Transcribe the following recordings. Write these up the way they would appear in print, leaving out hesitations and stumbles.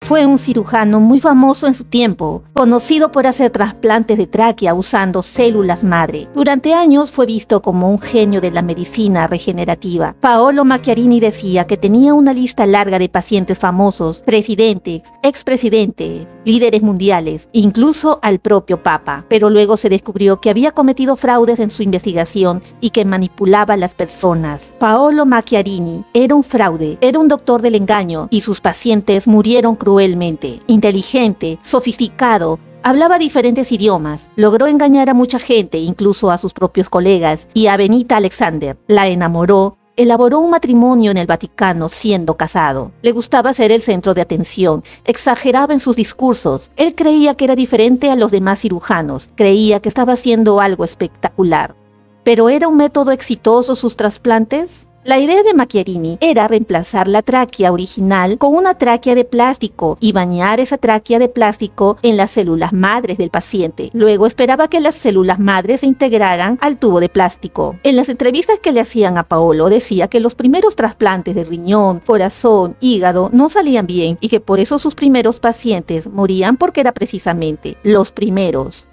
fue un cirujano muy famoso en su tiempo, conocido por hacer trasplantes de tráquea usando células madre. Durante años fue visto como un genio de la medicina regenerativa. Paolo Macchiarini decía que tenía una lista larga de pacientes famosos, presidentes, expresidentes, líderes mundiales, incluso al propio Papa. Pero luego se descubrió que había cometido fraudes en su investigación y que manipulaba a las personas. Paolo Macchiarini era un fraude, era un doctor del engaño y sus pacientes murieron cruelmente. Inteligente, sofisticado, hablaba diferentes idiomas, logró engañar a mucha gente, incluso a sus propios colegas, y a Benita Alexander. La enamoró, elaboró un matrimonio en el Vaticano siendo casado. Le gustaba ser el centro de atención, exageraba en sus discursos. Él creía que era diferente a los demás cirujanos, creía que estaba haciendo algo espectacular. ¿Pero era un método exitoso sus trasplantes? La idea de Macchiarini era reemplazar la tráquea original con una tráquea de plástico y bañar esa tráquea de plástico en las células madres del paciente. Luego esperaba que las células madres se integraran al tubo de plástico. En las entrevistas que le hacían a Paolo decía que los primeros trasplantes de riñón, corazón, hígado no salían bien y que por eso sus primeros pacientes morían porque era precisamente los primeros.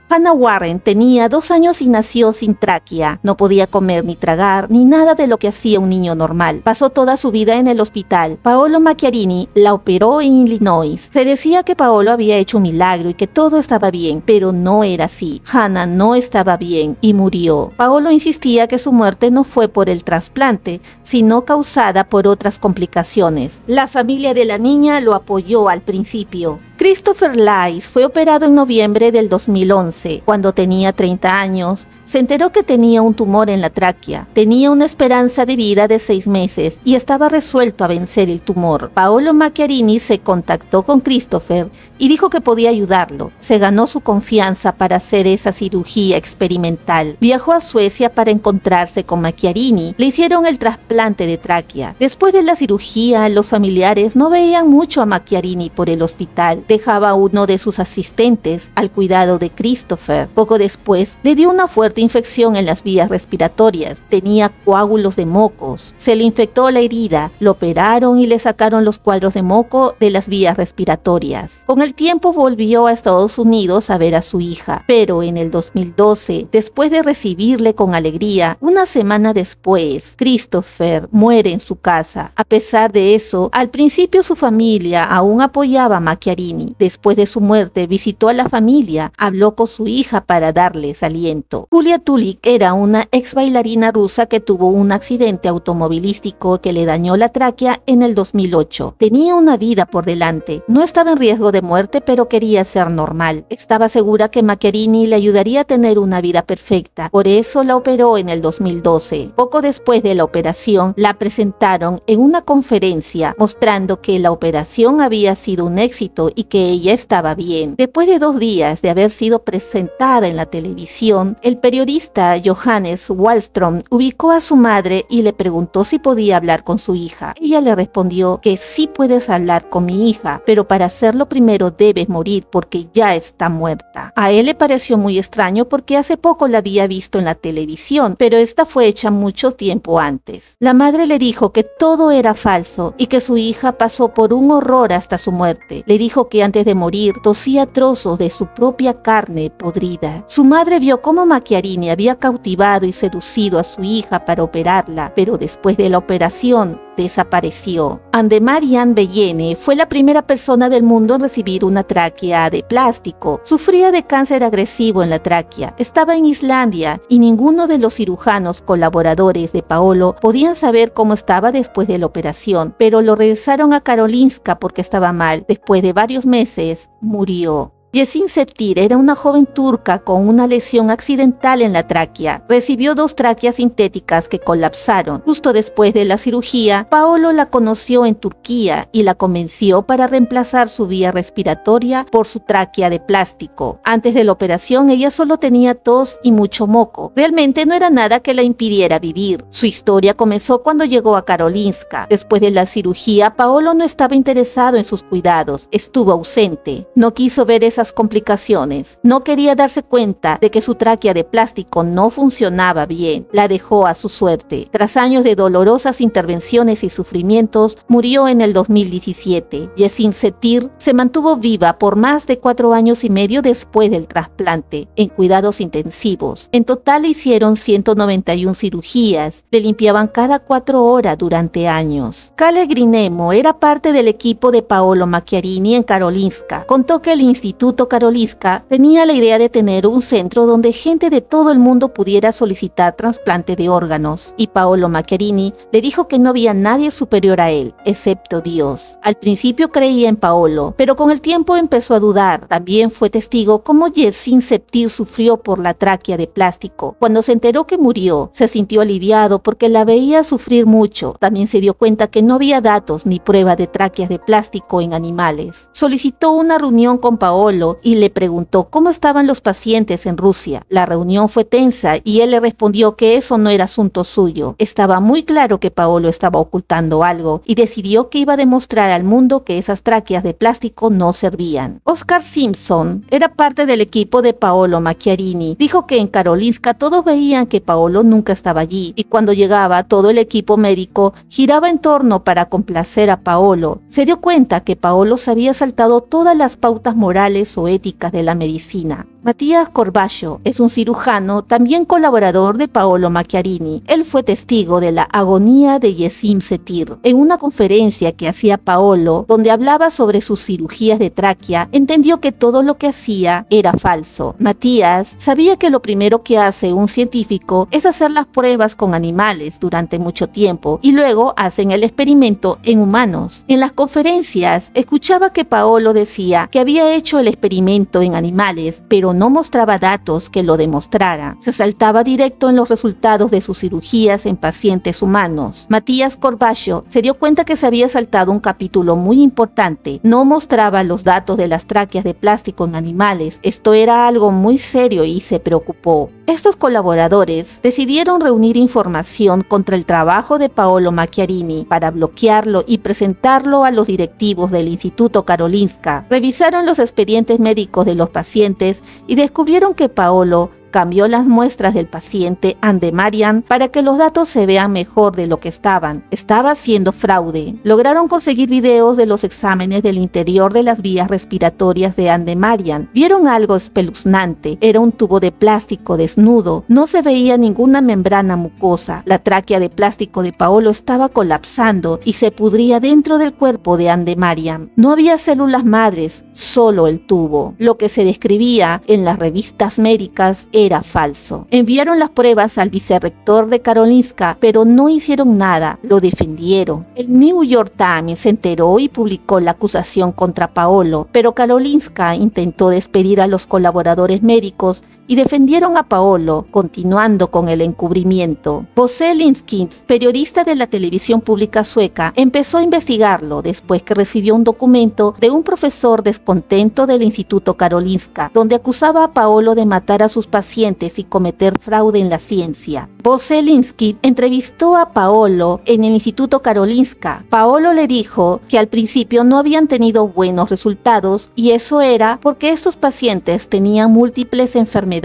Hannah Warren tenía 2 años y nació sin tráquea. No podía comer ni tragar, ni nada de lo que hacía un niño normal. Pasó toda su vida en el hospital. Paolo Macchiarini la operó en Illinois. Se decía que Paolo había hecho un milagro y que todo estaba bien, pero no era así. Hannah no estaba bien y murió. Paolo insistía que su muerte no fue por el trasplante, sino causada por otras complicaciones. La familia de la niña lo apoyó al principio. Christopher Lice fue operado en noviembre del 2011. Cuando tenía 30 años, se enteró que tenía un tumor en la tráquea. Tenía una esperanza de vida de 6 meses y estaba resuelto a vencer el tumor. Paolo Macchiarini se contactó con Christopher y dijo que podía ayudarlo. Se ganó su confianza para hacer esa cirugía experimental. Viajó a Suecia para encontrarse con Macchiarini. Le hicieron el trasplante de tráquea. Después de la cirugía, los familiares no veían mucho a Macchiarini por el hospital. Dejaba a uno de sus asistentes al cuidado de Christopher. Poco después, le dio una fuerte infección en las vías respiratorias. Tenía coágulos de mocos. Se le infectó la herida, lo operaron y le sacaron los cuadros de moco de las vías respiratorias. Con el tiempo volvió a Estados Unidos a ver a su hija, pero en el 2012, después de recibirle con alegría, una semana después, Christopher muere en su casa. A pesar de eso, al principio su familia aún apoyaba a Macchiarini. Después de su muerte, visitó a la familia, habló con su hija para darles aliento. Julia Tulik era una ex bailarina rusa que tuvo un accidente automovilístico que le dañó la tráquea en el 2008. Tenía una vida por delante. No estaba en riesgo de muerte, pero quería ser normal. Estaba segura que Macchiarini le ayudaría a tener una vida perfecta. Por eso la operó en el 2012. Poco después de la operación, la presentaron en una conferencia mostrando que la operación había sido un éxito y que ella estaba bien. Después de 2 días de haber sido presentada en la televisión, el periodista Johannes Wallström ubicó a su madre y le preguntó si podía hablar con su hija. Ella le respondió que sí puedes hablar con mi hija, pero para hacerlo primero debes morir porque ya está muerta. A él le pareció muy extraño porque hace poco la había visto en la televisión, pero esta fue hecha mucho tiempo antes. La madre le dijo que todo era falso y que su hija pasó por un horror hasta su muerte. Le dijo que antes de morir tosía trozos de su propia carne podrida. Su madre vio cómo Macchiarini había cautivado y seducido a su hija para operarla, pero después de la operación desapareció. Anne-Marie Bellene fue la primera persona del mundo en recibir una tráquea de plástico. Sufría de cáncer agresivo en la tráquea. Estaba en Islandia y ninguno de los cirujanos colaboradores de Paolo podían saber cómo estaba después de la operación, pero lo regresaron a Karolinska porque estaba mal. Después de varios meses, murió. Yesin Septir era una joven turca con una lesión accidental en la tráquea. Recibió 2 tráqueas sintéticas que colapsaron. Justo después de la cirugía, Paolo la conoció en Turquía y la convenció para reemplazar su vía respiratoria por su tráquea de plástico. Antes de la operación, ella solo tenía tos y mucho moco. Realmente no era nada que la impidiera vivir. Su historia comenzó cuando llegó a Karolinska. Después de la cirugía, Paolo no estaba interesado en sus cuidados. Estuvo ausente. No quiso ver ese esas complicaciones. No quería darse cuenta de que su tráquea de plástico no funcionaba bien. La dejó a su suerte. Tras años de dolorosas intervenciones y sufrimientos, murió en el 2017. Yesim Setir se mantuvo viva por más de 4 años y medio después del trasplante, en cuidados intensivos. En total le hicieron 191 cirugías, le limpiaban cada 4 horas durante años. Kalle Grinemo era parte del equipo de Paolo Macchiarini en Karolinska. Contó que el Instituto Karolinska tenía la idea de tener un centro donde gente de todo el mundo pudiera solicitar trasplante de órganos, y Paolo Macchiarini le dijo que no había nadie superior a él, excepto Dios. Al principio creía en Paolo, pero con el tiempo empezó a dudar. También fue testigo cómo Yesim Setir sufrió por la tráquea de plástico. Cuando se enteró que murió, se sintió aliviado porque la veía sufrir mucho. También se dio cuenta que no había datos ni prueba de tráqueas de plástico en animales. Solicitó una reunión con Paolo y le preguntó cómo estaban los pacientes en Rusia. La reunión fue tensa y él le respondió que eso no era asunto suyo. Estaba muy claro que Paolo estaba ocultando algo y decidió que iba a demostrar al mundo que esas tráqueas de plástico no servían. Oscar Simpson era parte del equipo de Paolo Macchiarini. Dijo que en Karolinska todos veían que Paolo nunca estaba allí y cuando llegaba todo el equipo médico giraba en torno para complacer a Paolo. Se dio cuenta que Paolo se había saltado todas las pautas morales o éticas de la medicina. Matías Corballo es un cirujano, también colaborador de Paolo Macchiarini. Él fue testigo de la agonía de Yesim Setir. En una conferencia que hacía Paolo, donde hablaba sobre sus cirugías de tráquea, entendió que todo lo que hacía era falso. Matías sabía que lo primero que hace un científico es hacer las pruebas con animales durante mucho tiempo y luego hacen el experimento en humanos. En las conferencias escuchaba que Paolo decía que había hecho el experimento en animales, pero no mostraba datos que lo demostraran. Se saltaba directo en los resultados de sus cirugías en pacientes humanos. Matías Corballo se dio cuenta que se había saltado un capítulo muy importante. No mostraba los datos de las tráqueas de plástico en animales. Esto era algo muy serio y se preocupó. Estos colaboradores decidieron reunir información contra el trabajo de Paolo Macchiarini para bloquearlo y presentarlo a los directivos del Instituto Karolinska. Revisaron los expedientes médicos de los pacientes y descubrieron que Paolo cambió las muestras del paciente Andemariam para que los datos se vean mejor de lo que estaban. Estaba haciendo fraude. Lograron conseguir videos de los exámenes del interior de las vías respiratorias de Andemariam. Vieron algo espeluznante. Era un tubo de plástico desnudo. No se veía ninguna membrana mucosa. La tráquea de plástico de Paolo estaba colapsando y se pudría dentro del cuerpo de Andemariam. No había células madres, solo el tubo. Lo que se describía en las revistas médicas era falso. Enviaron las pruebas al vicerrector de Karolinska, pero no hicieron nada, lo defendieron. El New York Times se enteró y publicó la acusación contra Paolo, pero Karolinska intentó despedir a los colaboradores médicos y defendieron a Paolo, continuando con el encubrimiento. Bosse Lindqvist, periodista de la televisión pública sueca, empezó a investigarlo después que recibió un documento de un profesor descontento del Instituto Karolinska, donde acusaba a Paolo de matar a sus pacientes y cometer fraude en la ciencia. Bosse Lindqvist entrevistó a Paolo en el Instituto Karolinska. Paolo le dijo que al principio no habían tenido buenos resultados y eso era porque estos pacientes tenían múltiples enfermedades.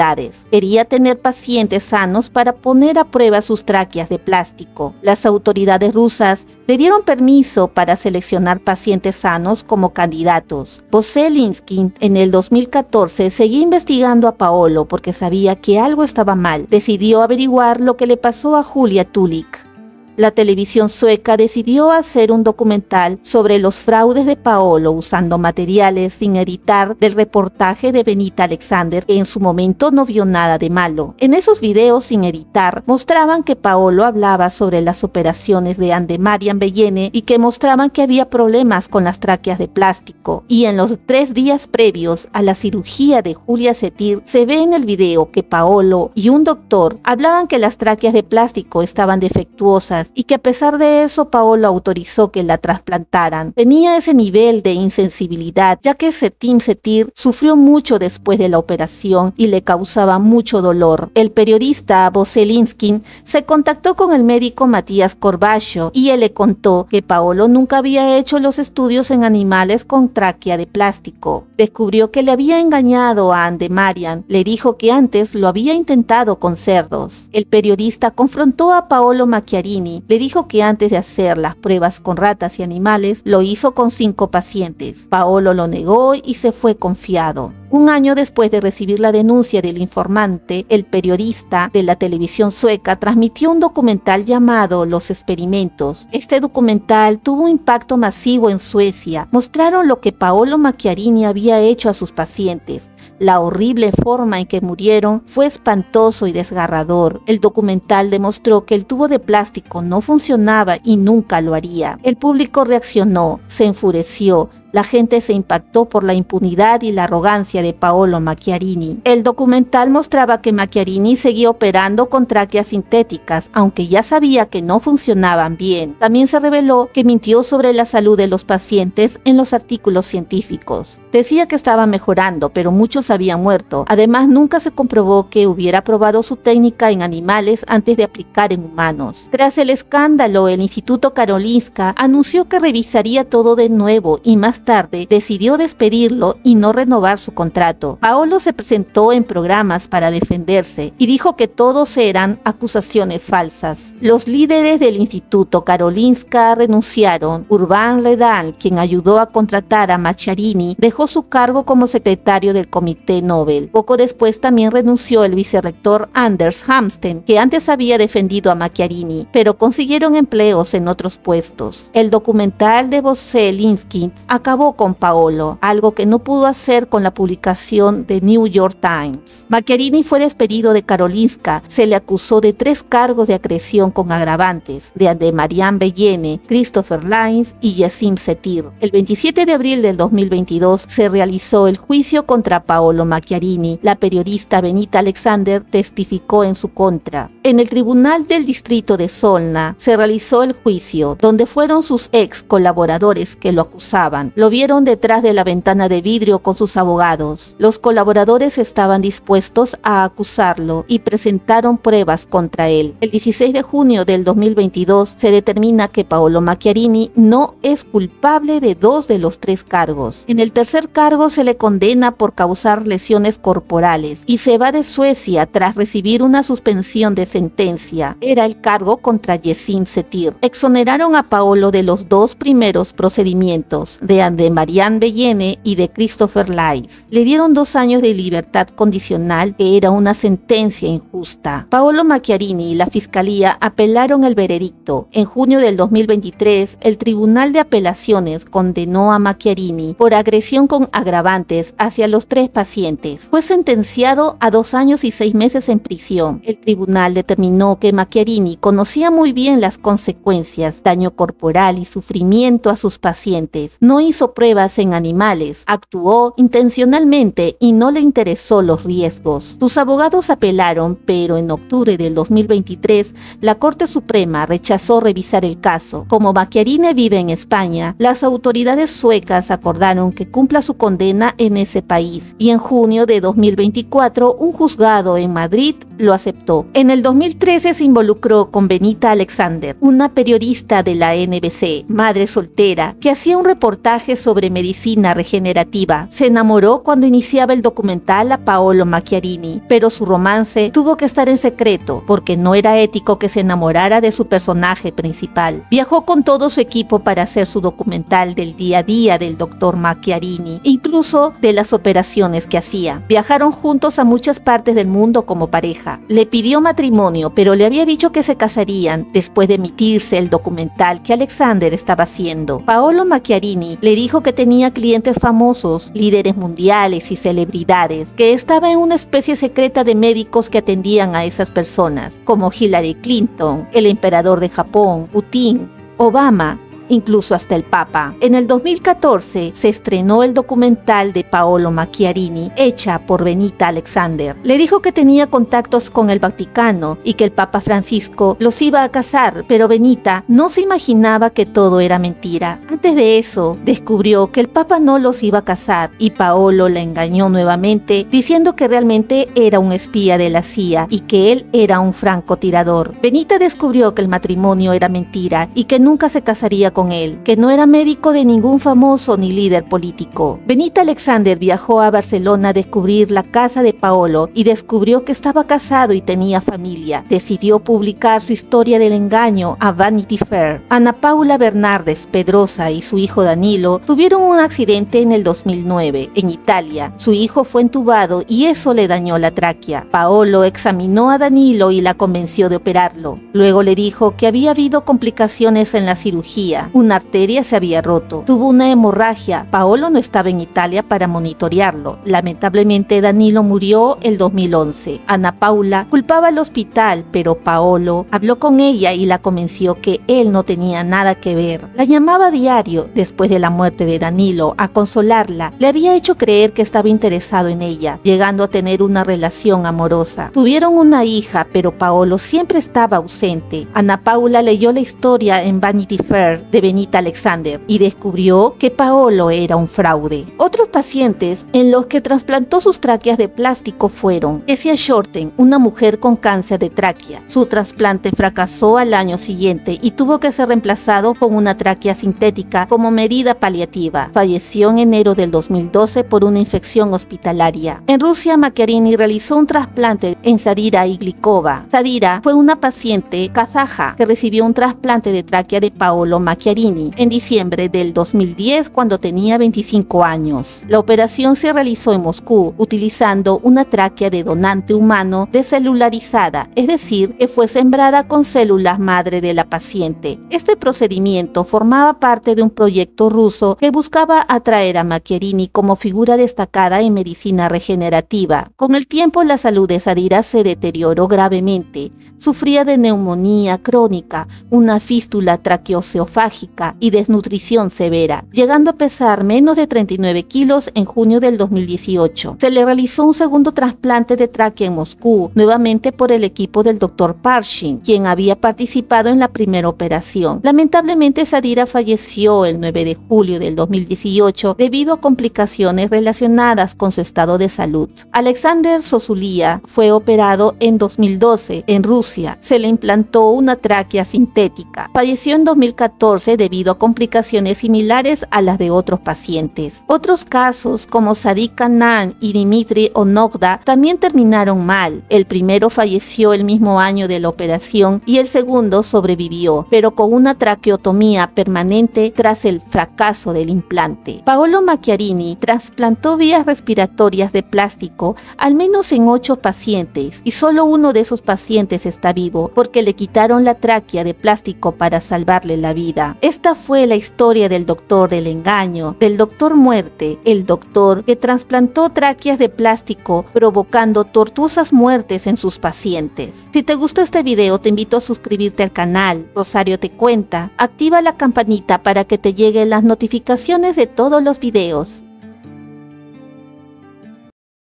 Quería tener pacientes sanos para poner a prueba sus tráqueas de plástico. Las autoridades rusas le dieron permiso para seleccionar pacientes sanos como candidatos. Bosse Lindqvist en el 2014 seguía investigando a Paolo porque sabía que algo estaba mal. Decidió averiguar lo que le pasó a Julia Tulik. La televisión sueca decidió hacer un documental sobre los fraudes de Paolo usando materiales sin editar del reportaje de Benita Alexander, que en su momento no vio nada de malo. En esos videos sin editar mostraban que Paolo hablaba sobre las operaciones de Andemariam Bellene y que mostraban que había problemas con las tráqueas de plástico. Y en los 3 días previos a la cirugía de Julia Setir se ve en el video que Paolo y un doctor hablaban que las tráqueas de plástico estaban defectuosas animales y que a pesar de eso Paolo autorizó que la trasplantaran. Tenía ese nivel de insensibilidad ya que Setim Setir sufrió mucho después de la operación y le causaba mucho dolor. El periodista Bosse Linskin se contactó con el médico Matías Corbacho y él le contó que Paolo nunca había hecho los estudios en animales con tráquea de plástico. Descubrió que le había engañado a Andemariam, le dijo que antes lo había intentado con cerdos. El periodista confrontó a Paolo Macchiarini, le dijo que antes de hacer las pruebas con ratas y animales lo hizo con 5 pacientes. Paolo lo negó y se fue confiado. Un año después de recibir la denuncia del informante, el periodista de la televisión sueca transmitió un documental llamado Los Experimentos. Este documental tuvo un impacto masivo en Suecia. Mostraron lo que Paolo Macchiarini había hecho a sus pacientes. La horrible forma en que murieron fue espantoso y desgarrador. El documental demostró que el tubo de plástico no funcionaba y nunca lo haría. El público reaccionó, se enfureció. La gente se impactó por la impunidad y la arrogancia de Paolo Macchiarini. El documental mostraba que Macchiarini seguía operando con tráqueas sintéticas, aunque ya sabía que no funcionaban bien. También se reveló que mintió sobre la salud de los pacientes en los artículos científicos. Decía que estaba mejorando, pero muchos habían muerto. Además, nunca se comprobó que hubiera probado su técnica en animales antes de aplicar en humanos. Tras el escándalo, el Instituto Karolinska anunció que revisaría todo de nuevo y más tarde decidió despedirlo y no renovar su contrato. Paolo se presentó en programas para defenderse y dijo que todos eran acusaciones falsas. Los líderes del Instituto Karolinska renunciaron. Urban Ledal, quien ayudó a contratar a Macchiarini, dejó su cargo como secretario del Comité Nobel. Poco después también renunció el vicerrector Anders Hamsten, que antes había defendido a Macchiarini, pero consiguieron empleos en otros puestos. El documental de Bosse Linskin acabó con Paolo, algo que no pudo hacer con la publicación de New York Times. Macchiarini fue despedido de Karolinska, se le acusó de 3 cargos de agresión con agravantes, de Andemariam Bellene, Christopher Lyons y Yesim Setir. El 27 de abril del 2022 se realizó el juicio contra Paolo Macchiarini. La periodista Benita Alexander testificó en su contra. En el Tribunal del Distrito de Solna se realizó el juicio, donde fueron sus ex colaboradores que lo acusaban. Lo vieron detrás de la ventana de vidrio con sus abogados. Los colaboradores estaban dispuestos a acusarlo y presentaron pruebas contra él. El 16 de junio del 2022 se determina que Paolo Macchiarini no es culpable de 2 de los 3 cargos. En el tercer cargo se le condena por causar lesiones corporales y se va de Suecia tras recibir una suspensión de sentencia. Era el cargo contra Yesim Setir. Exoneraron a Paolo de los 2 primeros procedimientos, de Andemariam Bellene y de Christopher Lyons. Le dieron 2 años de libertad condicional, que era una sentencia injusta. Paolo Macchiarini y la fiscalía apelaron el veredicto. En junio del 2023, el Tribunal de Apelaciones condenó a Macchiarini por agresión con agravantes hacia los 3 pacientes. Fue sentenciado a 2 años y 6 meses en prisión. El tribunal determinó que Macchiarini conocía muy bien las consecuencias, daño corporal y sufrimiento a sus pacientes. No hizo pruebas en animales, actuó intencionalmente y no le interesó los riesgos. Sus abogados apelaron, pero en octubre del 2023, la Corte Suprema rechazó revisar el caso. Como Macchiarini vive en España, las autoridades suecas acordaron que cumpla su condena en ese país, y en junio de 2024 un juzgado en Madrid lo aceptó. En el 2013 se involucró con Benita Alexander, una periodista de la NBC, madre soltera, que hacía un reportaje sobre medicina regenerativa. Se enamoró cuando iniciaba el documental a Paolo Macchiarini, pero su romance tuvo que estar en secreto porque no era ético que se enamorara de su personaje principal. Viajó con todo su equipo para hacer su documental del día a día del Dr. Macchiarini, incluso de las operaciones que hacía. Viajaron juntos a muchas partes del mundo como pareja. Le pidió matrimonio, pero le había dicho que se casarían después de emitirse el documental que Alexander estaba haciendo. Paolo Macchiarini le dijo que tenía clientes famosos, líderes mundiales y celebridades, que estaba en una especie secreta de médicos que atendían a esas personas, como Hillary Clinton, el emperador de Japón, Putin, Obama incluso hasta el Papa. En el 2014 se estrenó el documental de Paolo Macchiarini, hecha por Benita Alexander. Le dijo que tenía contactos con el Vaticano y que el Papa Francisco los iba a casar, pero Benita no se imaginaba que todo era mentira. Antes de eso, descubrió que el Papa no los iba a casar y Paolo la engañó nuevamente, diciendo que realmente era un espía de la CIA y que él era un francotirador. Benita descubrió que el matrimonio era mentira y que nunca se casaría con él, que no era médico de ningún famoso ni líder político. Benita Alexander viajó a Barcelona a descubrir la casa de Paolo y descubrió que estaba casado y tenía familia. Decidió publicar su historia del engaño a Vanity Fair. Ana Paula Bernardes Pedrosa y su hijo Danilo tuvieron un accidente en el 2009 en Italia. Su hijo fue entubado y eso le dañó la tráquea. Paolo examinó a Danilo y la convenció de operarlo. Luego le dijo que había habido complicaciones en la cirugía. Una arteria se había roto. Tuvo una hemorragia. Paolo no estaba en Italia para monitorearlo. Lamentablemente Danilo murió el 2011. Ana Paula culpaba al hospital, pero Paolo habló con ella y la convenció que él no tenía nada que ver. La llamaba a diario después de la muerte de Danilo a consolarla. Le había hecho creer que estaba interesado en ella, llegando a tener una relación amorosa. Tuvieron una hija, pero Paolo siempre estaba ausente. Ana Paula leyó la historia en Vanity Fair de Benita Alexander y descubrió que Paolo era un fraude. Otros pacientes en los que trasplantó sus tráqueas de plástico fueron Kesia Shorten, una mujer con cáncer de tráquea. Su trasplante fracasó al año siguiente y tuvo que ser reemplazado con una tráquea sintética como medida paliativa. Falleció en enero del 2012 por una infección hospitalaria. En Rusia, Macchiarini realizó un trasplante en Zadira Iglikova. Zadira fue una paciente kazaja que recibió un trasplante de tráquea de Paolo Macchiarini en diciembre del 2010 cuando tenía 25 años. La operación se realizó en Moscú utilizando una tráquea de donante humano descelularizada, es decir, que fue sembrada con células madre de la paciente. Este procedimiento formaba parte de un proyecto ruso que buscaba atraer a Macchiarini como figura destacada en medicina regenerativa. Con el tiempo, la salud de Zadira se deterioró gravemente. Sufría de neumonía crónica, una fístula traqueoesofágica y desnutrición severa, llegando a pesar menos de 39 kilos en junio del 2018. Se le realizó un segundo trasplante de tráquea en Moscú, nuevamente por el equipo del Dr. Parshin, quien había participado en la primera operación. Lamentablemente, Zadira falleció el 9 de julio del 2018 debido a complicaciones relacionadas con su estado de salud. Alexander Sosulia fue operado en 2012 en Rusia. Se le implantó una tráquea sintética. Falleció en 2014 debido a complicaciones similares a las de otros pacientes. Otros casos, como Sadiq Khan y Dmitry Onogda, también terminaron mal. El primero falleció el mismo año de la operación y el segundo sobrevivió, pero con una traqueotomía permanente tras el fracaso del implante. Paolo Macchiarini trasplantó vías respiratorias de plástico al menos en 8 pacientes y solo uno de esos pacientes está vivo porque le quitaron la tráquea de plástico para salvarle la vida. Esta fue la historia del doctor del engaño, del doctor muerte, el doctor que trasplantó tráqueas de plástico provocando tortuosas muertes en sus pacientes. Si te gustó este video, te invito a suscribirte al canal Rosario Te Cuenta. Activa la campanita para que te lleguen las notificaciones de todos los videos.